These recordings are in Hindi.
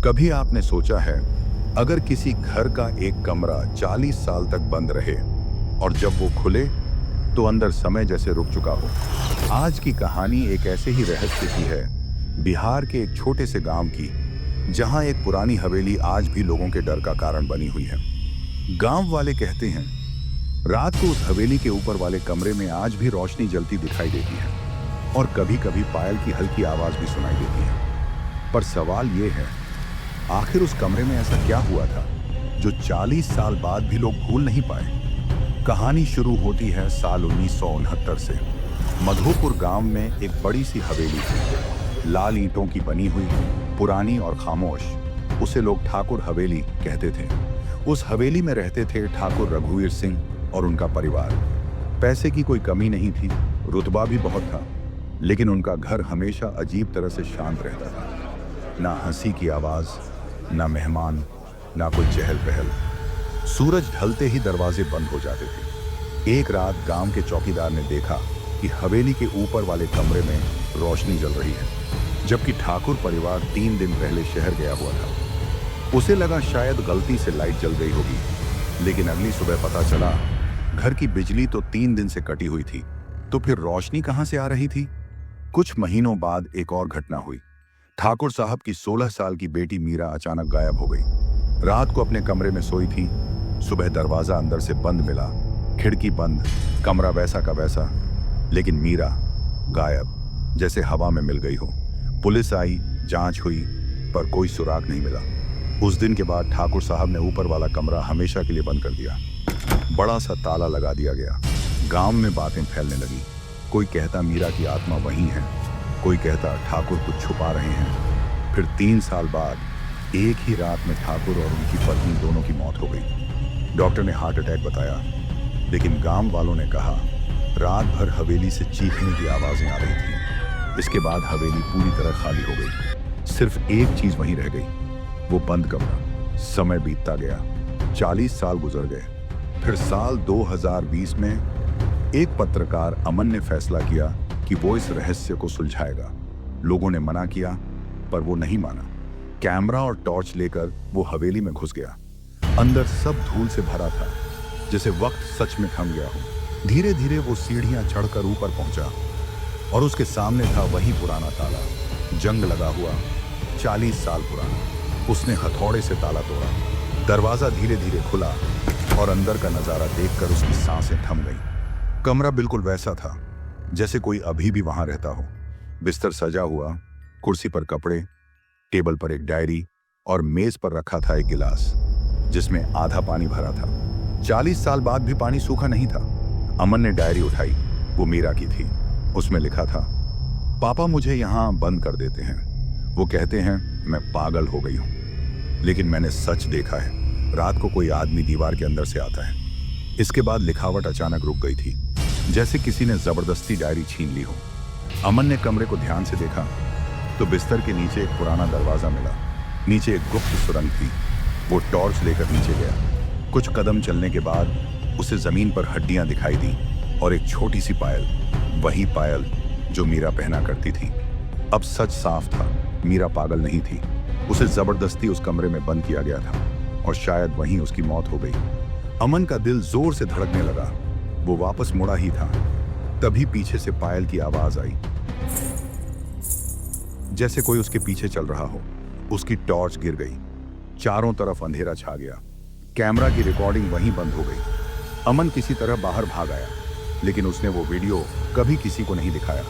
कभी आपने सोचा है, अगर किसी घर का एक कमरा 40 साल तक बंद रहे और जब वो खुले तो अंदर समय जैसे रुक चुका हो। आज की कहानी एक ऐसे ही रहस्य की है, बिहार के एक छोटे से गांव की, जहां एक पुरानी हवेली आज भी लोगों के डर का कारण बनी हुई है। गांव वाले कहते हैं, रात को उस हवेली के ऊपर वाले कमरे में आज भी रोशनी जलती दिखाई देती है और कभी कभी पायल की हल्की आवाज भी सुनाई देती है। पर सवाल ये है, आखिर उस कमरे में ऐसा क्या हुआ था जो 40 साल बाद भी लोग भूल नहीं पाए। कहानी शुरू होती है साल 1969 से। मधोपुर गांव में एक बड़ी सी हवेली थी, लाल ईंटों की बनी हुई, पुरानी और खामोश। उसे लोग ठाकुर हवेली कहते थे। उस हवेली में रहते थे ठाकुर रघुवीर सिंह और उनका परिवार। पैसे की कोई कमी नहीं थी, रुतबा भी बहुत था, लेकिन उनका घर हमेशा अजीब तरह से शांत रहता था। ना हंसी की आवाज, ना मेहमान, ना कोई चहल पहल। सूरज ढलते ही दरवाजे बंद हो जाते थे। एक रात गांव के चौकीदार ने देखा कि हवेली के ऊपर वाले कमरे में रोशनी जल रही है, जबकि ठाकुर परिवार 3 दिन पहले शहर गया हुआ था। उसे लगा शायद गलती से लाइट जल गई होगी, लेकिन अगली सुबह पता चला घर की बिजली तो 3 दिन से कटी हुई थी, तो फिर रोशनी कहां से आ रही थी। कुछ महीनों बाद एक और घटना हुई। ठाकुर साहब की 16 साल की बेटी मीरा अचानक गायब हो गई। रात को अपने कमरे में सोई थी। सुबह दरवाजा अंदर से बंद मिला, खिड़की बंद, कमरा वैसा का वैसा, लेकिन मीरा गायब, जैसे हवा में मिल गई हो। पुलिस आई, जांच हुई, पर कोई सुराग नहीं मिला। उस दिन के बाद ठाकुर साहब ने ऊपर वाला कमरा हमेशा के लिए बंद कर दिया। बड़ा सा ताला लगा दिया गया। गांव में बातें फैलने लगी। कोई कहता मीरा की आत्मा वहीं है, कोई कहता ठाकुर कुछ छुपा रहे हैं। फिर 3 साल बाद एक ही रात में ठाकुर और उनकी पत्नी दोनों की मौत हो गई। डॉक्टर ने हार्ट अटैक बताया, लेकिन गांव वालों ने कहा रात भर हवेली से चीखने की आवाजें आ रही थी। इसके बाद हवेली पूरी तरह खाली हो गई। सिर्फ एक चीज वहीं रह गई, वो बंद कमरा। समय बीतता गया, 40 साल गुजर गए। फिर साल 2020 में एक पत्रकार अमन ने फैसला किया कि वो इस रहस्य को सुलझाएगा। लोगों ने मना किया, पर वो नहीं माना। कैमरा और टॉर्च लेकर वो हवेली में घुस गया। अंदर सब धूल से भरा था, जैसे वक्त सच में थम गया हो। धीरे धीरे वो सीढ़ियां चढ़कर ऊपर पहुंचा और उसके सामने था वही पुराना ताला, जंग लगा हुआ, 40 साल पुराना। उसने हथौड़े से ताला तोड़ा। दरवाजा धीरे धीरे खुला और अंदर का नजारा देखकर उसकी सांसें थम गईं। कमरा बिल्कुल वैसा था जैसे कोई अभी भी वहां रहता हो। बिस्तर सजा हुआ, कुर्सी पर कपड़े, टेबल पर एक डायरी और मेज पर रखा था एक गिलास जिसमें आधा पानी भरा था। 40 साल बाद भी पानी सूखा नहीं था। अमन ने डायरी उठाई, वो मीरा की थी। उसमें लिखा था, पापा मुझे यहां बंद कर देते हैं। वो कहते हैं मैं पागल हो गई हूं, लेकिन मैंने सच देखा है, रात को कोई आदमी दीवार के अंदर से आता है। इसके बाद लिखावट अचानक रुक गई थी, जैसे किसी ने जबरदस्ती डायरी छीन ली हो। अमन ने कमरे को ध्यान से देखा तो बिस्तर के नीचे एक पुराना दरवाजा मिला। नीचे एक गुप्त सुरंग थी। वो टॉर्च लेकर नीचे गया। कुछ कदम चलने के बाद उसे जमीन पर हड्डियां दिखाई दी और एक छोटी सी पायल, वही पायल जो मीरा पहना करती थी। अब सच साफ था, मीरा पागल नहीं थी। उसे जबरदस्ती उस कमरे में बंद किया गया था और शायद वहीं उसकी मौत हो गई। अमन का दिल जोर से धड़कने लगा। वो वापस मुड़ा ही था, तभी पीछे से पायल की आवाज आई, जैसे कोई उसके पीछे चल रहा हो। उसकी टॉर्च गिर गई। चारों तरफ अंधेरा छा गया। कैमरा की रिकॉर्डिंग वहीं बंद हो गई। अमन किसी तरह बाहर भाग आया, लेकिन उसने वो वीडियो कभी किसी को नहीं दिखाया।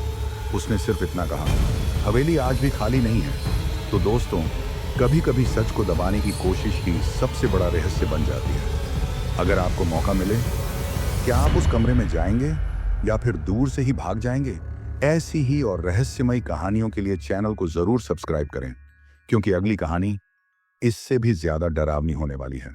उसने सिर्फ इतना कहा, हवेली आज भी खाली नहीं है। तो दोस्तों, कभी कभी सच को दबाने की कोशिश ही सबसे बड़ा रहस्य बन जाती है। अगर आपको मौका मिले, क्या आप उस कमरे में जाएंगे या फिर दूर से ही भाग जाएंगे? ऐसी ही और रहस्यमयी कहानियों के लिए चैनल को जरूर सब्सक्राइब करें, क्योंकि अगली कहानी इससे भी ज्यादा डरावनी होने वाली है।